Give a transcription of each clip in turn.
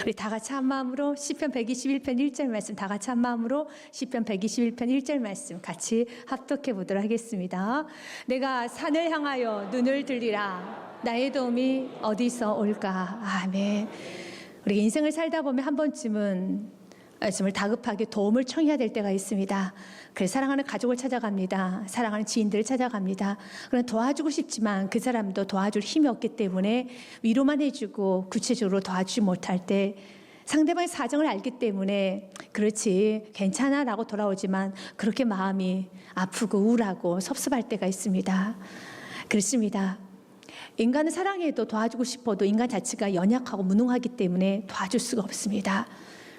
우리 다 같이 한 마음으로 시편 121편 1절 말씀, 다 같이 한 마음으로 시편 121편 1절 말씀 같이 합독해 보도록 하겠습니다. 내가 산을 향하여 눈을 들리라. 나의 도움이 어디서 올까? 아멘. 우리 인생을 살다 보면 한 번쯤은 정말 다급하게 도움을 청해야 될 때가 있습니다. 그래서 사랑하는 가족을 찾아갑니다. 사랑하는 지인들을 찾아갑니다. 그러나 도와주고 싶지만 그 사람도 도와줄 힘이 없기 때문에 위로만 해주고 구체적으로 도와주지 못할 때 상대방의 사정을 알기 때문에 그렇지 괜찮아 라고 돌아오지만 그렇게 마음이 아프고 우울하고 섭섭할 때가 있습니다. 그렇습니다. 인간은 사랑해도 도와주고 싶어도 인간 자체가 연약하고 무능하기 때문에 도와줄 수가 없습니다.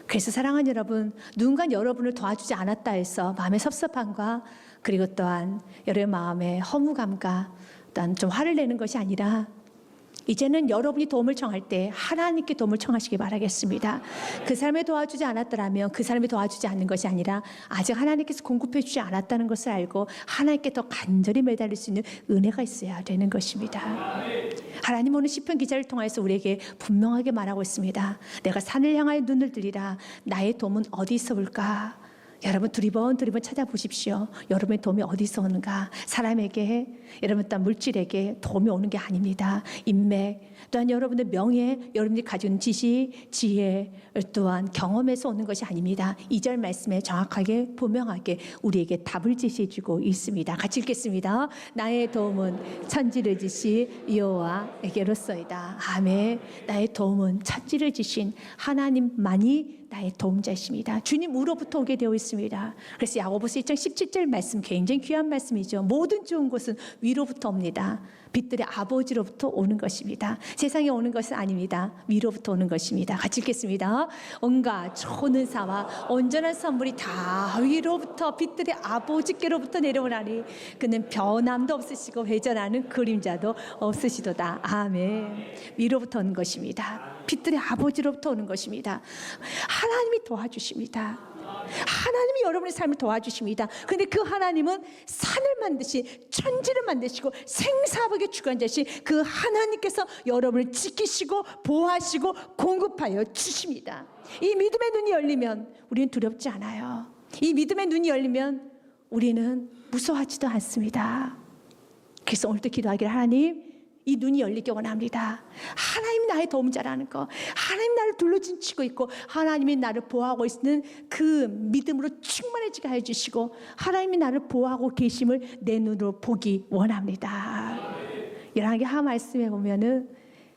그래서 사랑하는 여러분, 누군가 여러분을 도와주지 않았다 해서 마음의 섭섭함과 그리고 또한 여러분의 마음의 허무감과 또한 좀 화를 내는 것이 아니라 이제는 여러분이 도움을 청할 때 하나님께 도움을 청하시기 바라겠습니다. 그 사람이 도와주지 않았더라면 그 사람이 도와주지 않는 것이 아니라 아직 하나님께서 공급해 주지 않았다는 것을 알고 하나님께 더 간절히 매달릴 수 있는 은혜가 있어야 되는 것입니다. 하나님 오늘 시편 기자를 통해서 우리에게 분명하게 말하고 있습니다. 내가 산을 향하여 눈을 들이라. 나의 도움은 어디서 올까? 여러분 두리번 찾아보십시오. 여러분의 도움이 어디서 오는가? 사람에게, 여러분 또한 물질에게 도움이 오는 게 아닙니다. 인맥, 또한 여러분의 명예, 여러분이 가진 지식, 지혜, 또한 경험에서 오는 것이 아닙니다. 2절 말씀에 정확하게 분명하게 우리에게 답을 제시해주고 있습니다. 같이 읽겠습니다. 나의 도움은 천지를 지신 여호와에게로서이다. 아멘. 나의 도움은 천지를 지신 하나님만이 나의 도움자이십니다. 주님으로부터 오게 되어 있습니다. 그래서 야고보서 1장 17절 말씀 굉장히 귀한 말씀이죠. 모든 좋은 것은 위로부터 옵니다. 빛들의 아버지로부터 오는 것입니다. 세상에 오는 것은 아닙니다. 위로부터 오는 것입니다. 같이 읽겠습니다. 온갖 좋은 은사와 온전한 선물이 다 위로부터 빛들의 아버지께로부터 내려오나니 그는 변함도 없으시고 회전하는 그림자도 없으시도다. 아멘. 위로부터 오는 것입니다. 빛들의 아버지로부터 오는 것입니다. 하나님이 도와주십니다. 하나님이 여러분의 삶을 도와주십니다. 그런데 그 하나님은 산을 만드신 천지를 만드시고 생사복의 주관자신 그 하나님께서 여러분을 지키시고 보호하시고 공급하여 주십니다. 이 믿음의 눈이 열리면 우리는 두렵지 않아요. 이 믿음의 눈이 열리면 우리는 무서워하지도 않습니다. 그래서 오늘도 기도하기를 하나님 이 눈이 열리기 원합니다. 하나님 나의 도움자라는 거, 하나님 나를 둘러진치고 있고 하나님이 나를 보호하고 있는 그 믿음으로 충만해지게 해주시고 하나님이 나를 보호하고 계심을 내 눈으로 보기 원합니다. 열왕기 하 말씀에 보면은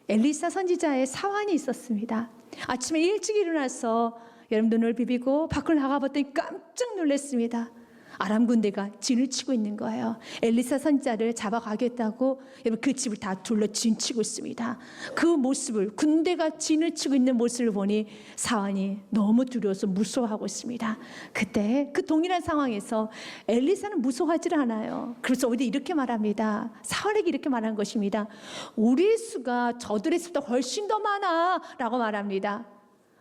엘리사 선지자의 사환이 있었습니다. 아침에 일찍 일어나서 여러분 눈을 비비고 밖을 나가봤더니 깜짝 놀랐습니다. 아람 군대가 진을 치고 있는 거예요. 엘리사 선지자를 잡아가겠다고 여러분 그 집을 다 둘러 진치고 있습니다. 그 모습을 군대가 진을 치고 있는 모습을 보니 사환이 너무 두려워서 무서워하고 있습니다. 그때 그 동일한 상황에서 엘리사는 무서워하지 않아요. 그래서 오히려 이렇게 말합니다. 사환에게 이렇게 말한 것입니다. 우리의 수가 저들의 수보다 훨씬 더 많아 라고 말합니다.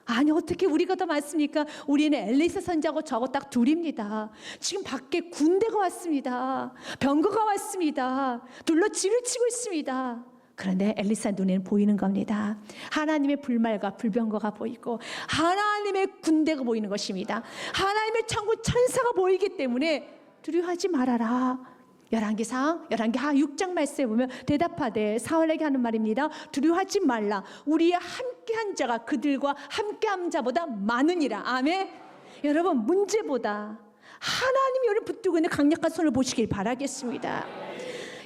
아니 어떻게 우리가 더 많습니까? 우리는 엘리사 선지자하고 저거 딱 둘입니다. 지금 밖에 군대가 왔습니다. 병거가 왔습니다. 둘러 진을 치고 있습니다. 그런데 엘리사 눈에는 보이는 겁니다. 하나님의 불말과 불병거가 보이고 하나님의 군대가 보이는 것입니다. 하나님의 천군 천사가 보이기 때문에 두려워하지 말아라. 열왕기상 열왕기 하 6장 말씀에 보면 대답하되 사울에게 하는 말입니다. 두려워하지 말라. 우리의 함께한 자가 그들과 함께한 자보다 많으니라. 아멘. 여러분 문제보다 하나님이 여러분 붙들고 있는 강력한 손을 보시길 바라겠습니다.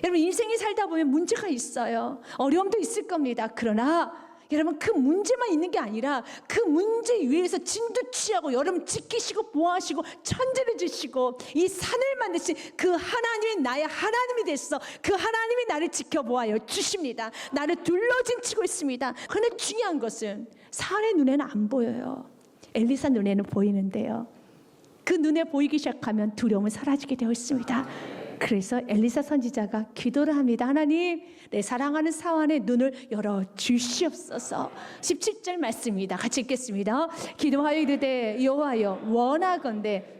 여러분 인생이 살다 보면 문제가 있어요. 어려움도 있을 겁니다. 그러나 여러분 그 문제만 있는 게 아니라 그 문제 위에서 진도 취하고 여러분 지키시고 보호하시고 천지를 주시고 이 산을 만드신 그 하나님이 나의 하나님이 됐어. 그 하나님이 나를 지켜보아요 주십니다. 나를 둘러진치고 있습니다. 그런데 중요한 것은 사울의 눈에는 안 보여요. 엘리사 눈에는 보이는데요. 그 눈에 보이기 시작하면 두려움은 사라지게 되어 있습니다. 그래서 엘리사 선지자가 기도를 합니다. 하나님 내 사랑하는 사환의 눈을 열어 주시옵소서. 17절 말씀입니다. 같이 읽겠습니다. 기도하여 이르되 여호와여 원하건대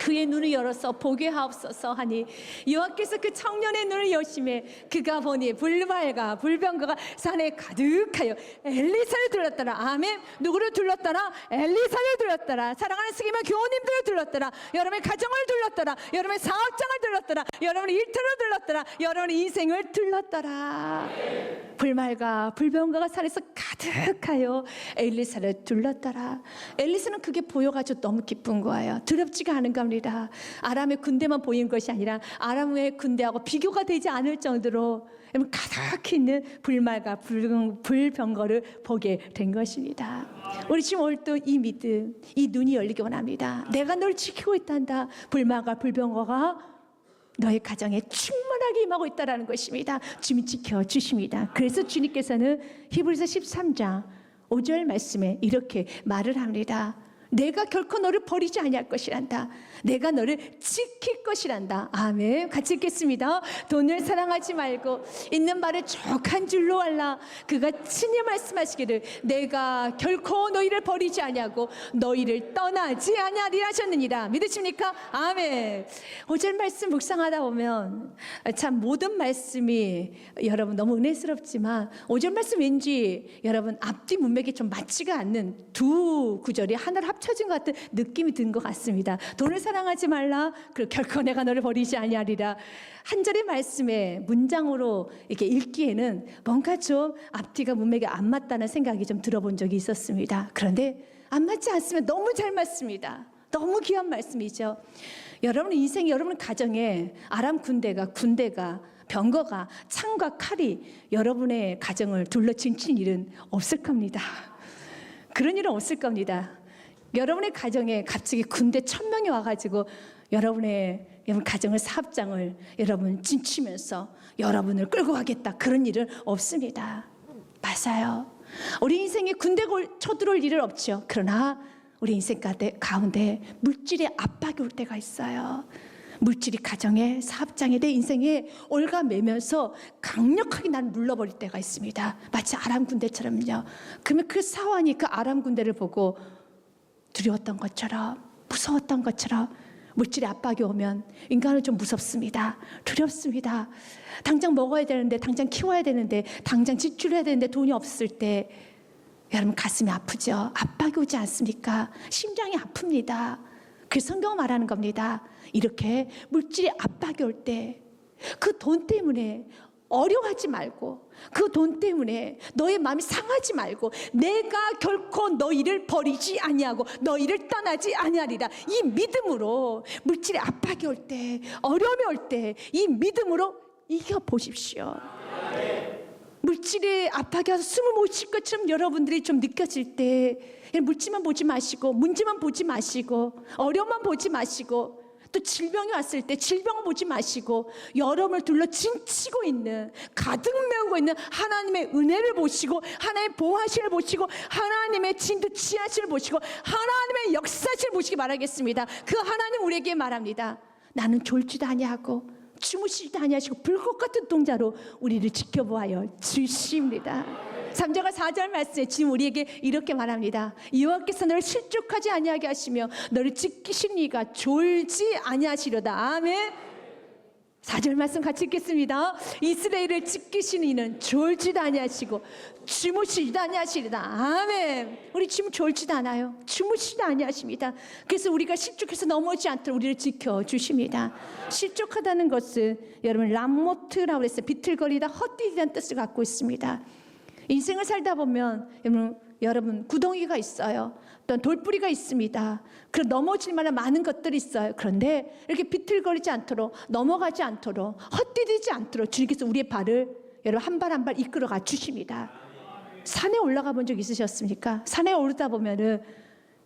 그의 눈을 열어서 보게 하옵소서 하니 여호와께서 그 청년의 눈을 여심해 그가 보니 불말과 불병거가 산에 가득하여 엘리사를 둘렀더라. 아멘. 누구를 둘렀더라? 엘리사를 둘렀더라. 사랑하는 스기마 교우님들을 둘렀더라. 여러분의 가정을 둘렀더라. 여러분의 사업장을 둘렀더라. 여러분의 일터를 둘렀더라. 여러분의 인생을 둘렀더라. 불말과 불병거가 산에서 가득하여 엘리사를 둘렀더라. 엘리사는 그게 보여가지고 너무 기쁜 거예요. 두렵지가 않은 겁니다. 아람의 군대만 보인 것이 아니라 아람의 군대하고 비교가 되지 않을 정도로 가득히 있는 불말과 불병거를 보게 된 것입니다. 우리 지금 오늘 또 이 믿음, 이 눈이 열리기 원합니다. 내가 널 지키고 있단다. 불말과 불병거가 너의 가정에 충만하게 임하고 있다는 것입니다. 주님 지켜주십니다. 그래서 주님께서는 히브리서 13장 5절 말씀에 이렇게 말을 합니다. 내가 결코 너를 버리지 아니할 것이란다. 내가 너를 지킬 것이란다. 아멘. 같이 읽겠습니다. 돈을 사랑하지 말고 있는 말을 족한 줄로 알라. 그가 친히 말씀하시기를 내가 결코 너희를 버리지 아니하고 너희를 떠나지 아니하리라 하셨느니라. 믿으십니까? 아멘. 5절 말씀 묵상하다 보면 참 모든 말씀이 여러분 너무 은혜스럽지만 5절 말씀 왠지 여러분 앞뒤 문맥이 좀 맞지가 않는 두 구절이 하나로 합쳐진 것 같은 느낌이 든 것 같습니다. 돈을 사랑하지 말라. 그리고 결코 내가 너를 버리지 아니하리라. 한 절의 말씀에 문장으로 이렇게 읽기에는 뭔가 좀 앞뒤가 문맥이 안 맞다는 생각이 좀 들어본 적이 있었습니다. 그런데 안 맞지 않으면 너무 잘 맞습니다. 너무 귀한 말씀이죠. 여러분 인생, 여러분 가정에 아람 군대가 병거가 창과 칼이 여러분의 가정을 둘러 진친 일은 없을 겁니다. 그런 일은 없을 겁니다. 여러분의 가정에 갑자기 군대 1000명이 와가지고 여러분 가정을 사업장을 여러분 진치면서 여러분을 끌고 가겠다 그런 일은 없습니다. 맞아요. 우리 인생에 군대 쳐들어올 일은 없죠. 그러나 우리 인생 가운데 물질의 압박이 올 때가 있어요. 물질이 가정에 사업장에 내 인생에 올가매면서 강력하게 나를 눌러버릴 때가 있습니다. 마치 아람 군대처럼요. 그러면 그 사환이 그 아람 군대를 보고 두려웠던 것처럼 무서웠던 것처럼 물질의 압박이 오면 인간은 좀 무섭습니다. 두렵습니다. 당장 먹어야 되는데 당장 키워야 되는데 당장 지출해야 되는데 돈이 없을 때 여러분 가슴이 아프죠. 압박이 오지 않습니까? 심장이 아픕니다. 그 성경은 말하는 겁니다. 이렇게 물질의 압박이 올 때 그 돈 때문에 어려워하지 말고 그 돈 때문에 너의 마음이 상하지 말고 내가 결코 너희를 버리지 아니하고 너희를 떠나지 아니하리라. 이 믿음으로 물질의 압박이 올 때 어려움이 올 때 이 믿음으로 이겨보십시오. 물질의 압박이 와서 숨을 못 쉴 것처럼 여러분들이 좀 느껴질 때 물질만 보지 마시고 문제만 보지 마시고 어려움만 보지 마시고 또 질병이 왔을 때 질병을 보지 마시고 여러분을 둘러 진치고 있는 가득 메우고 있는 하나님의 은혜를 보시고 하나님의 보호하심을 보시고 하나님의 진두지하심을 보시고 하나님의 역사심을 보시기 바라겠습니다. 그 하나님 우리에게 말합니다. 나는 졸지도 아니하고 주무시지도 아니하시고 불꽃 같은 동자로 우리를 지켜보아요 주십니다. 3절과 4절 말씀에 지금 우리에게 이렇게 말합니다. 여호와께서 너를 실족하지 아니하게 하시며 너를 지키신 이가 졸지 아니하시려다. 아멘. 4절 말씀 같이 읽겠습니다. 이스라엘을 지키시는 이는 졸지도 아니하시고 주무시지도 아니하시리다. 아멘. 우리 지금 졸지도 않아요. 주무시지도 아니하십니다. 그래서 우리가 실족해서 넘어지지 않도록 우리를 지켜주십니다. 실족하다는 것은 여러분 람모트라고 했어요. 비틀거리다 헛디디다는 뜻을 갖고 있습니다. 인생을 살다 보면 여러분 구덩이가 있어요. 또 돌뿌리가 있습니다. 그리고 넘어질 만한 많은 것들이 있어요. 그런데 이렇게 비틀거리지 않도록 넘어가지 않도록 헛디디지 않도록 주님께서 우리의 발을 여러분 한 발 한 발 이끌어가 주십니다. 산에 올라가 본 적 있으셨습니까? 산에 오르다 보면은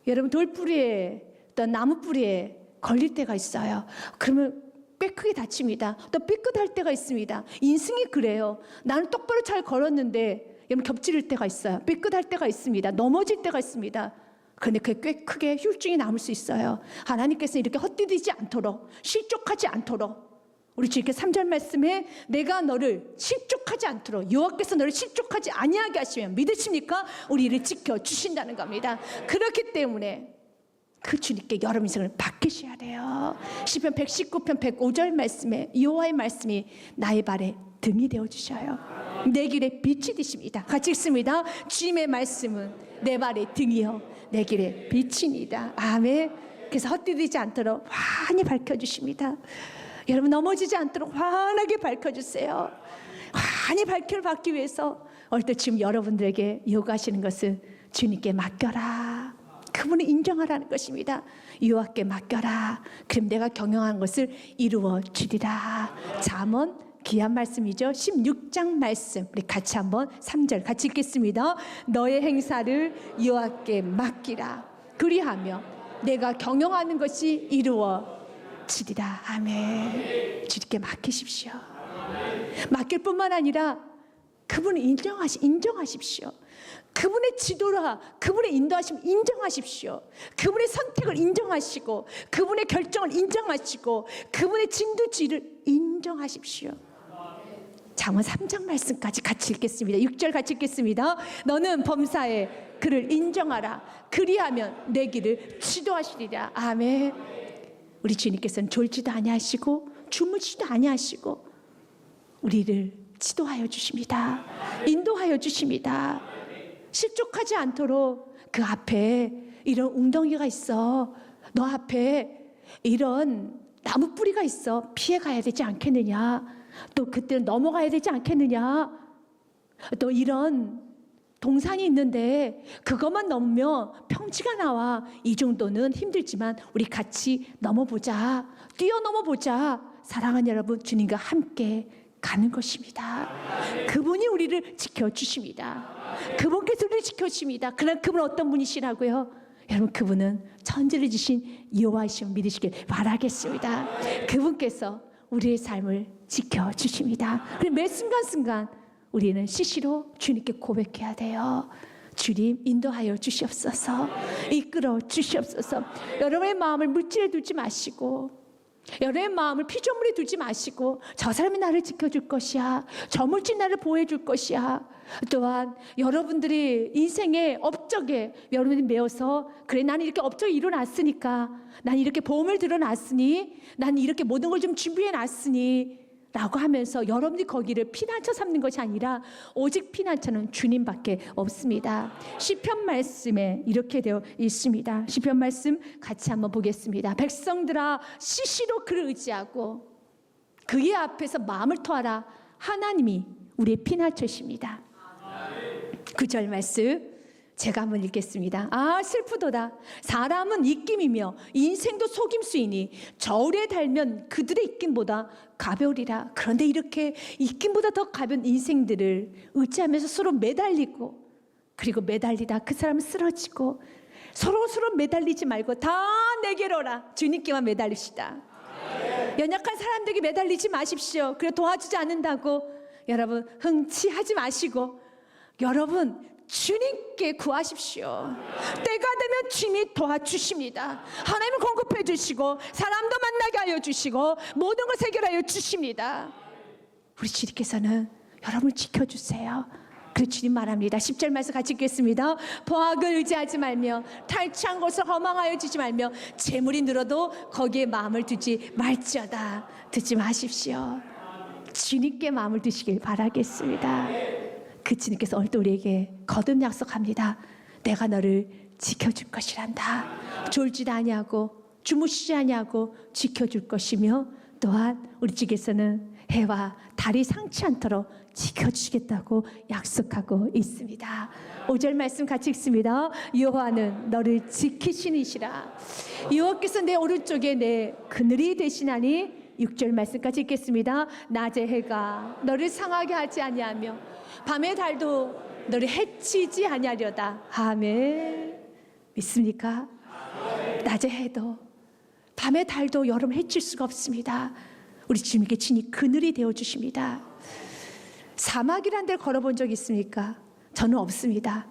여러분 돌뿌리에 또 나무 뿌리에 걸릴 때가 있어요. 그러면 꽤 크게 다칩니다. 또 삐끗할 때가 있습니다. 인생이 그래요. 나는 똑바로 잘 걸었는데 여러분 겹칠 때가 있어요. 삐끗할 때가 있습니다. 넘어질 때가 있습니다. 그런데 그게 꽤 크게 후유증이 남을 수 있어요. 하나님께서 이렇게 헛디디지 않도록 실족하지 않도록 우리 주님께 3절 말씀에 내가 너를 실족하지 않도록 여호와께서 너를 실족하지 아니하게 하시면 믿으십니까? 우리를 지켜주신다는 겁니다. 그렇기 때문에 그 주님께 여러분 인생을 맡기셔야 돼요. 시편 119편 105절 말씀에 여호와의 말씀이 나의 발에 등이 되어주셔요. 내 길에 빛이 되십니다. 같이 읽습니다. 주님의 말씀은 내 발에 등이요 내 길에 빛입니다. 아멘. 그래서 헛디디지 않도록 환히 밝혀주십니다. 여러분 넘어지지 않도록 환하게 밝혀주세요. 환히 밝힘을 받기 위해서 오늘 또 지금 여러분들에게 요구하시는 것은 주님께 맡겨라. 그분을 인정하라는 것입니다. 여호와께 맡겨라. 그럼 내가 경영한 것을 이루어 주리라. 잠언 귀한 말씀이죠. 16장 말씀 우리 같이 한번 3절 같이 읽겠습니다. 너의 행사를 여호와께 맡기라. 그리하며 내가 경영하는 것이 이루어지리라. 아멘. 주님께 맡기십시오. 맡길 뿐만 아니라 그분을 인정하십시오. 그분의 지도라, 그분의 인도하심을 인정하십시오. 그분의 선택을 인정하시고 그분의 결정을 인정하시고 그분의 진두지휘를 인정하십시오. 잠언 3장 말씀까지 같이 읽겠습니다. 6절 같이 읽겠습니다. 너는 범사에 그를 인정하라. 그리하면 내 길을 지도하시리라. 아멘. 우리 주님께서는 졸지도 아니하시고 주무시지도 아니하시고 우리를 지도하여 주십니다. 인도하여 주십니다. 실족하지 않도록 그 앞에 이런 웅덩이가 있어. 너 앞에 이런 나무 뿌리가 있어. 피해 가야 되지 않겠느냐. 또 그때는 넘어가야 되지 않겠느냐. 또 이런 동산이 있는데 그것만 넘으면 평지가 나와. 이 정도는 힘들지만 우리 같이 넘어보자. 뛰어넘어보자. 사랑하는 여러분, 주님과 함께 가는 것입니다. 그분이 우리를 지켜주십니다. 그분께서 우리를 지켜주십니다. 그러나 그분은 어떤 분이시라고요? 여러분, 그분은 천지를 지신 여호와이심을 믿으시길 바라겠습니다. 그분께서 우리의 삶을 지켜주십니다. 그리고 매 순간순간 우리는 시시로 주님께 고백해야 돼요. 주님 인도하여 주시옵소서. 이끌어 주시옵소서. 여러분의 마음을 물질에 두지 마시고 여러분의 마음을 피조물에 두지 마시고 저 사람이 나를 지켜줄 것이야. 저 물질 나를 보호해 줄 것이야. 또한 여러분들이 인생의 업적에 여러분이 매어서 그래 나는 이렇게 업적이 일어났으니까 나는 이렇게 보험을 들어놨으니 나는 이렇게 모든 걸 좀 준비해 놨으니 라고 하면서 여러분들이 거기를 피난처 삼는 것이 아니라 오직 피난처는 주님밖에 없습니다. 시편 말씀에 이렇게 되어 있습니다. 시편 말씀 같이 한번 보겠습니다. 백성들아 시시로 그를 의지하고 그의 앞에서 마음을 토하라. 하나님이 우리의 피난처십니다. 9절 말씀 제가 한번 읽겠습니다. 아 슬프도다. 사람은 입김이며 인생도 속임수이니 저울에 달면 그들의 입김보다 가벼우리라. 그런데 이렇게 입김보다 더 가벼운 인생들을 의지하면서 서로 매달리고 그리고 매달리다 그 사람은 쓰러지고 서로 매달리지 말고 다 내게로 오라. 주님께만 매달립시다. 연약한 사람들에게 매달리지 마십시오. 그래 도와주지 않는다고 여러분 흥치하지 마시고 여러분 주님께 구하십시오. 때가 되면 주님이 도와주십니다. 하나님은 공급해 주시고 사람도 만나게 하여 주시고 모든 것을 해결하여 주십니다. 우리 주님께서는 여러분을 지켜주세요. 그리고 주님 말합니다. 10절 말씀 같이 읽겠습니다. 보악을 의지하지 말며 탈취한 것을 허망하여 주지 말며 재물이 늘어도 거기에 마음을 두지 말지어다. 듣지 마십시오. 주님께 마음을 두시길 바라겠습니다. 그 주님께서 오늘도 우리에게 거듭 약속합니다. 내가 너를 지켜줄 것이란다. 졸지도 아니하고 주무시지 아니하고 지켜줄 것이며 또한 우리 주께서는 해와 달이 상치 않도록 지켜주시겠다고 약속하고 있습니다. 5절 말씀 같이 읽습니다. 여호와는 너를 지키시니시라. 여호와께서 내 오른쪽에 내 그늘이 되시나니 6절 말씀까지 읽겠습니다. 낮의 해가 너를 상하게 하지 아니하며 밤의 달도 너를 해치지 아니하려다. 아멘. 믿습니까? 낮의 해도 밤의 달도 여러분 해칠 수가 없습니다. 우리 주님께 친히 그늘이 되어주십니다. 사막이라는 데를 걸어본 적 있습니까? 저는 없습니다.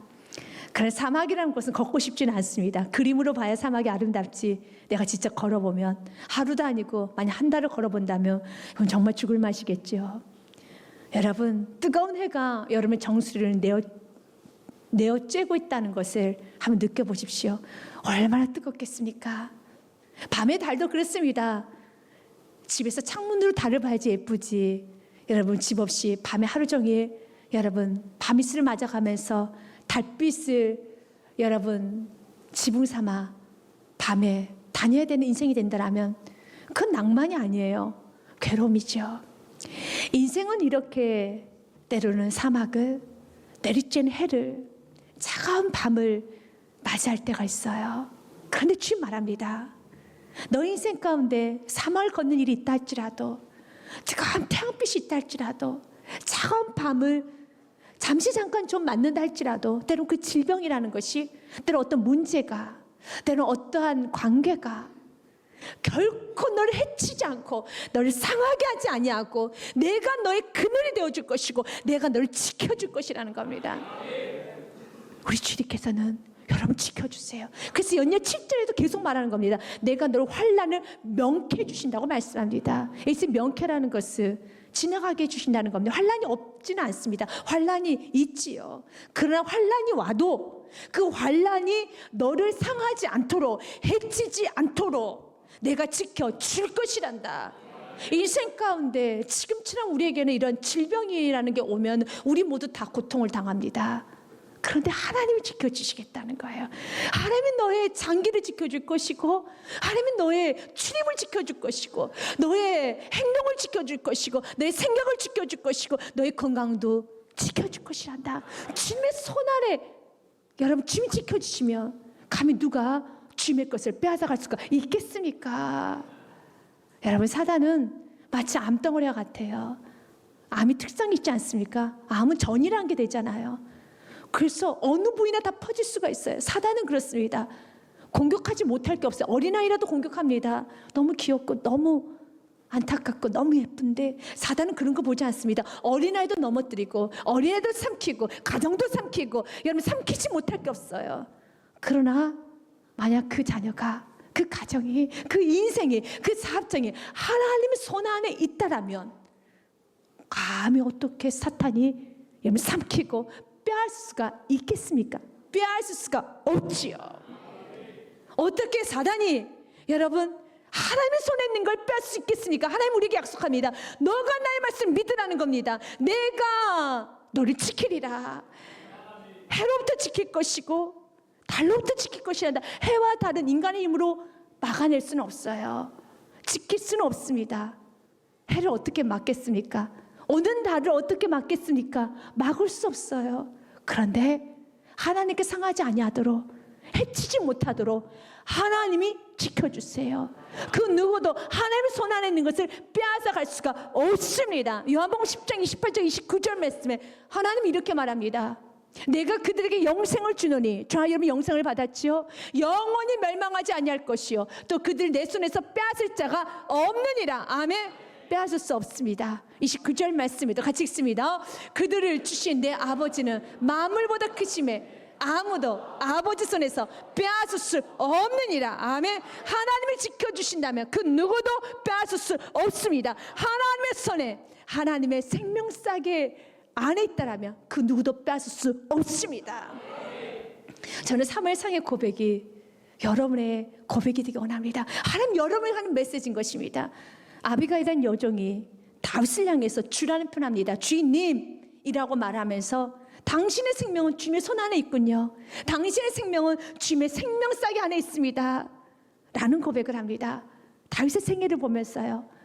그런 사막이라는 곳은 걷고 싶지는 않습니다. 그림으로 봐야 사막이 아름답지 내가 직접 걸어보면 하루도 아니고 만약 한 달을 걸어본다면 그건 정말 죽을 맛이겠죠. 여러분 뜨거운 해가 여러분의 정수리를 내어 쬐고 있다는 것을 한번 느껴보십시오. 얼마나 뜨겁겠습니까? 밤의 달도 그렇습니다. 집에서 창문으로 달을 봐야지 예쁘지. 여러분 집 없이 밤에 하루 종일 여러분 밤이슬을 맞아가면서 달빛을 여러분 지붕 삼아 밤에 다녀야 되는 인생이 된다면 그건 낭만이 아니에요. 괴로움이죠. 인생은 이렇게 때로는 사막을, 내리쬐는 해를, 차가운 밤을 맞이할 때가 있어요. 그런데 주님 말합니다. 너 인생 가운데 사막을 걷는 일이 있다 할지라도, 차가운 태양빛이 있다 할지라도, 차가운 밤을 잠시 잠깐 좀 맞는다 할지라도, 때로는 그 질병이라는 것이, 때로는 어떤 문제가, 때로는 어떠한 관계가 결코 너를 해치지 않고 너를 상하게 하지 아니하고 내가 너의 그늘이 되어줄 것이고 내가 너를 지켜줄 것이라는 겁니다. 우리 주님께서는 여러분 지켜주세요. 그래서 연예 7절에도 계속 말하는 겁니다. 내가 너를 환난을 명쾌해 주신다고 말씀합니다. 이 명쾌라는 것은 지나가게 해주신다는 겁니다. 환난이 없지는 않습니다. 환난이 있지요. 그러나 환난이 와도 그 환난이 너를 상하지 않도록, 해치지 않도록 내가 지켜줄 것이란다. 인생 가운데 지금처럼 우리에게는 이런 질병이라는 게 오면 우리 모두 다 고통을 당합니다. 그런데 하나님이 지켜주시겠다는 거예요. 하나님이 너의 장기를 지켜줄 것이고, 하나님이 너의 출입을 지켜줄 것이고, 너의 행동을 지켜줄 것이고, 너의 생각을 지켜줄 것이고, 너의 건강도 지켜줄 것이란다. 주님의 손 아래 여러분 주님이 지켜주시면 감히 누가 주님의 것을 빼앗아갈 수가 있겠습니까? 여러분 사단은 마치 암덩어리와 같아요. 암이 특성이 있지 않습니까? 암은 전이라는 게 되잖아요. 그래서 어느 부위나 다 퍼질 수가 있어요. 사단은 그렇습니다. 공격하지 못할 게 없어요. 어린아이라도 공격합니다. 너무 귀엽고 너무 안타깝고 너무 예쁜데 사단은 그런 거 보지 않습니다. 어린아이도 넘어뜨리고 어린아이도 삼키고 가정도 삼키고 여러분 삼키지 못할 게 없어요. 그러나 만약 그 자녀가, 그 가정이, 그 인생이, 그 사업장이 하나님의 손 안에 있다라면 감히 어떻게 사탄이 여러분 삼키고 빼앗을 수가 있겠습니까? 빼앗을 수가 없지요. 어떻게 사단이 여러분 하나님의 손에 있는 걸 빼앗을 수 있겠습니까? 하나님 우리에게 약속합니다. 너가 나의 말씀을 믿으라는 겁니다. 내가 너를 지키리라. 해로부터 지킬 것이고 달로부터 지킬 것이란다. 해와 달은 인간의 힘으로 막아낼 수는 없어요. 지킬 수는 없습니다. 해를 어떻게 막겠습니까? 오는 달을 어떻게 막겠습니까? 막을 수 없어요. 그런데 하나님께 상하지 아니하도록, 해치지 못하도록 하나님이 지켜주세요. 그 누구도 하나님의 손 안에 있는 것을 빼앗아갈 수가 없습니다. 요한복음 10장 28절 29절 말씀에 하나님이 이렇게 말합니다. 내가 그들에게 영생을 주노니, 자 여러분 영생을 받았지요? 영원히 멸망하지 아니할 것이요 또 그들 내 손에서 빼앗을 자가 없느니라. 아멘. 빼앗을 수 없습니다. 29절 말씀입니다. 같이 읽습니다. 그들을 주신 내 아버지는 만물보다 크심에 아무도 아버지 손에서 빼앗을 수 없느니라. 아멘. 하나님을 지켜주신다면 그 누구도 빼앗을 수 없습니다. 하나님의 손에 하나님의 생명싸개 안에 있다라면 그 누구도 빼앗을 수 없습니다. 저는 사무엘상의 고백이 여러분의 고백이 되기 원합니다. 하나님 여러분이 하는 메시지인 것입니다. 아비가일이라는 여종이 다윗을 향해서 주라는 표현합니다. 주인님이라고 말하면서 당신의 생명은 주님의 손 안에 있군요. 당신의 생명은 주님의 생명싸개 안에 있습니다. 라는 고백을 합니다. 다윗의 생애를 보면서요.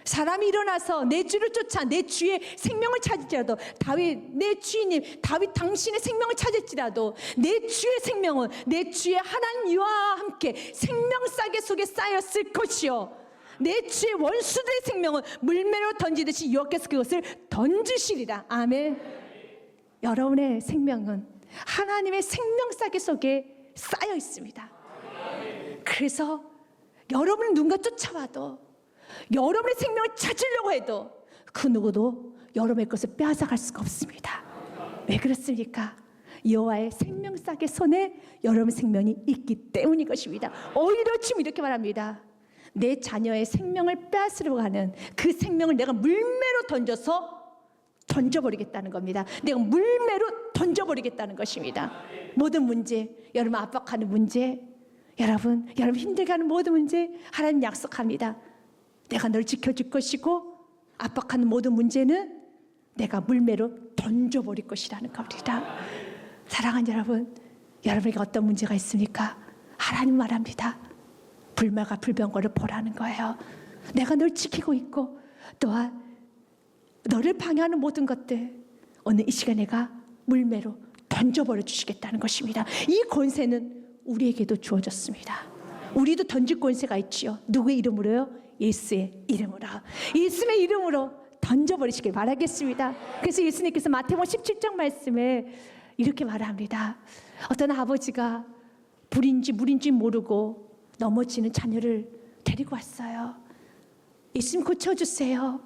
사람이 일어나서 내 주를 쫓아 내 주의 생명을 찾을지라도, 다윗 내 주인님 다윗 당신의 생명을 찾을지라도 내 주의 생명은 내 주의 하나님 이와 함께 생명싸개 속에 쌓였을 것이요 내 주의 원수들의 생명은 물매로 던지듯이 여호와께서 그것을 던지시리라. 아멘. 여러분의 생명은 하나님의 생명싸개 속에 쌓여 있습니다. 그래서 여러분을 누군가 쫓아와도, 여러분의 생명을 찾으려고 해도 그 누구도 여러분의 것을 빼앗아갈 수가 없습니다. 왜 그렇습니까? 여호와의 생명싸개 손에 여러분의 생명이 있기 때문인 것입니다. 오히려 지금 이렇게 말합니다. 내 자녀의 생명을 빼앗으려고 하는 그 생명을 내가 물매로 던져서 던져버리겠다는 겁니다. 내가 물매로 던져버리겠다는 것입니다. 모든 문제, 여러분 압박하는 문제, 여러분 힘들게 하는 모든 문제, 하나님 약속합니다. 내가 널 지켜줄 것이고 압박하는 모든 문제는 내가 물매로 던져버릴 것이라는 겁니다. 사랑하는 여러분, 여러분에게 어떤 문제가 있습니까? 하나님 말합니다. 불말과 불병거를 보라는 거예요. 내가 널 지키고 있고 또한 너를 방해하는 모든 것들 오늘 이 시간에 내가 물매로 던져버려 주시겠다는 것입니다. 이 권세는 우리에게도 주어졌습니다. 우리도 던질 권세가 있지요. 누구의 이름으로요? 예수의 이름으로. 예수의 이름으로 던져버리시길 바라겠습니다. 그래서 예수님께서 마태복음 17장 말씀에 이렇게 말합니다. 어떤 아버지가 불인지 물인지 모르고 넘어지는 자녀를 데리고 왔어요. 예수님 고쳐주세요.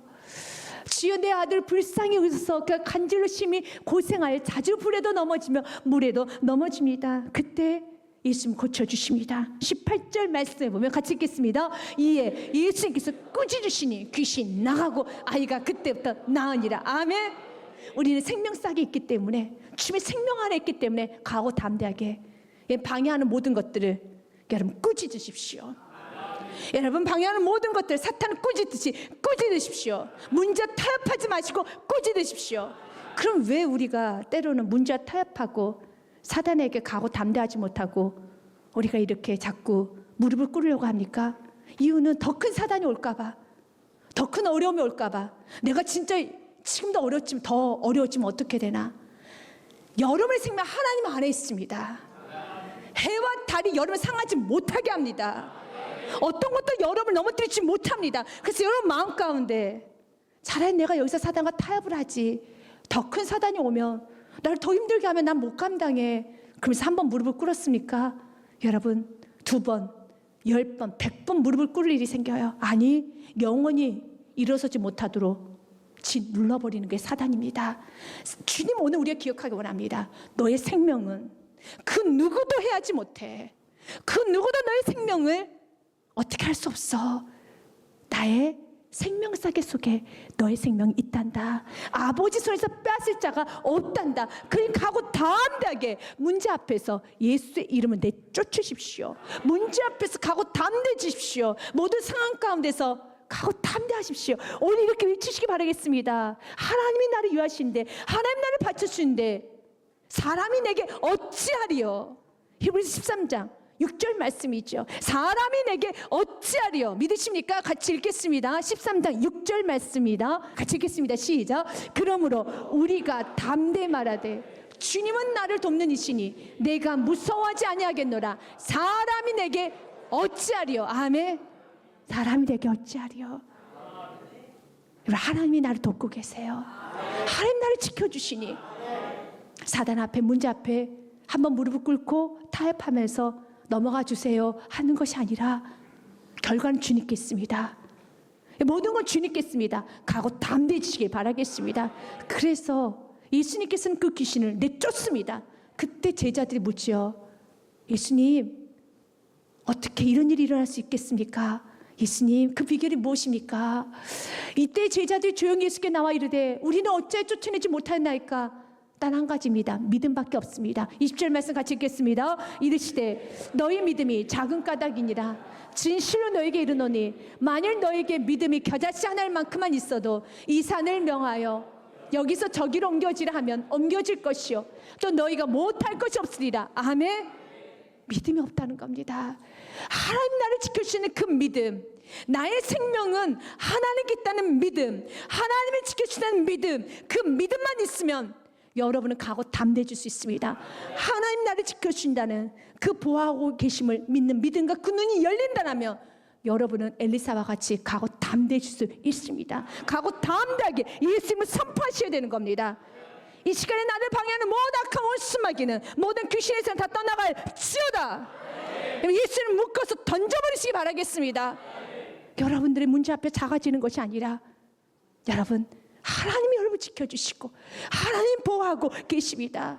주여 내 아들 불쌍히 여기서 그 간질로 심히 고생하여 자주 불에도 넘어지며 물에도 넘어집니다. 그때 예수님 고쳐주십니다. 18절 말씀에 보면 같이 읽겠습니다. 이에 예수님께서 꾸짖으시니 귀신 나가고 아이가 그때부터 나으니라. 아멘. 우리는 생명싹이 있기 때문에 주님의 생명 안에 있기 때문에 강하고 담대하게 방해하는 모든 것들을 여러분 꾸짖으십시오. 여러분 방해하는 모든 것들 사탄을 꾸짖듯이 꾸짖으십시오. 문제와 타협하지 마시고 꾸짖으십시오. 그럼 왜 우리가 때로는 문제와 타협하고 사단에게 가고 담대하지 못하고 우리가 이렇게 자꾸 무릎을 꿇으려고 합니까? 이유는 더 큰 사단이 올까 봐, 더 큰 어려움이 올까 봐. 내가 진짜 지금도 어렵지만 더 어려워지면 어떻게 되나? 여러분의 생명 하나님 안에 있습니다. 해와 달이 여러분을 상하지 못하게 합니다. 어떤 것도 여러분을 넘어뜨리지 못합니다. 그래서 여러분 마음 가운데 차라리 내가 여기서 사단과 타협을 하지, 더 큰 사단이 오면 나를 더 힘들게 하면 난 못 감당해. 그러면서 한 번 무릎을 꿇었습니까? 여러분 2번, 10번, 100번 무릎을 꿇을 일이 생겨요. 아니, 영원히 일어서지 못하도록 눌러버리는 게 사단입니다. 주님 오늘 우리가 기억하기 원합니다. 너의 생명은 그 누구도 해하지 못해. 그 누구도 너의 생명을 어떻게 할 수 없어. 나의 생명사계 속에 너의 생명이 있단다. 아버지 손에서 빼앗을 자가 없단다. 그러니까 하고 담대하게 문제 앞에서 예수의 이름을 내쫓으십시오. 문제 앞에서 가고 담대해주십시오. 모든 상황 가운데서 가고 담대하십시오. 오늘 이렇게 외치시기 바라겠습니다. 하나님이 나를 위하신데, 하나님 나를 받쳐주신데 사람이 내게 어찌하리요? 히브리서 13장 6절 말씀이죠. 사람이 내게 어찌하리요? 믿으십니까? 같이 읽겠습니다. 13장 6절 말씀입니다. 같이 읽겠습니다. 시작. 그러므로 우리가 담대 말하되 주님은 나를 돕는 이시니 내가 무서워하지 아니하겠노라. 사람이 내게 어찌하리요? 아멘. 사람이 내게 어찌하리요? 하나님이 나를 돕고 계세요. 하나님 나를 지켜주시니 사단 앞에, 문제 앞에 한번 무릎을 꿇고 타협하면서 넘어가 주세요 하는 것이 아니라 결과는 주님께 있습니다. 모든 건 주님께 있습니다. 가고 담대해지시길 바라겠습니다. 그래서 예수님께서는 그 귀신을 내쫓습니다. 그때 제자들이 묻지요. 예수님, 어떻게 이런 일이 일어날 수 있겠습니까? 예수님, 그 비결이 무엇입니까? 이때 제자들이 조용히 예수께 나와 이르되 우리는 어찌 쫓아내지 못하였나이까? 단 한 가지입니다. 믿음밖에 없습니다. 20절 말씀 같이 읽겠습니다. 이르시되 너희 믿음이 작은 까닭이니라. 진실로 너에게 이르노니 만일 너에게 믿음이 겨자씨 하나일 만큼만 있어도 이 산을 명하여 여기서 저기로 옮겨지라 하면 옮겨질 것이요 또 너희가 못할 것이 없으리라. 아멘. 믿음이 없다는 겁니다. 하나님 나를 지켜주시는 그 믿음, 나의 생명은 하나님께 있다는 믿음, 하나님을 지켜주시는 믿음, 그 믿음만 있으면 여러분은 가고 담대해질 수 있습니다. 하나님 나를 지켜주신다는 그 보호하고 계심을 믿는 믿음과 그 눈이 열린다면 여러분은 엘리사와 같이 가고 담대해질 수 있습니다. 가고 담대하게 예수님을 선포하셔야 되는 겁니다. 이 시간에 나를 방해하는 모든 악한 원수마귀는 모든 귀신의 선 다 떠나갈 지어다. 예수를 묶어서 던져버리시기 바라겠습니다. 여러분들의 문제 앞에 작아지는 것이 아니라 여러분 하나님이 여러분 지켜주시고 하나님 보호하고 계십니다.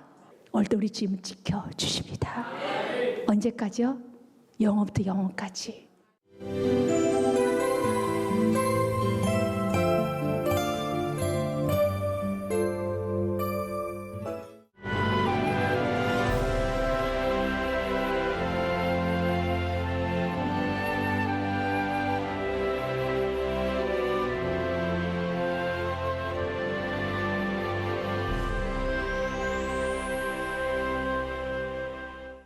오늘도 우리 주님은 지켜주십니다. 언제까지요? 영원부터 영원까지.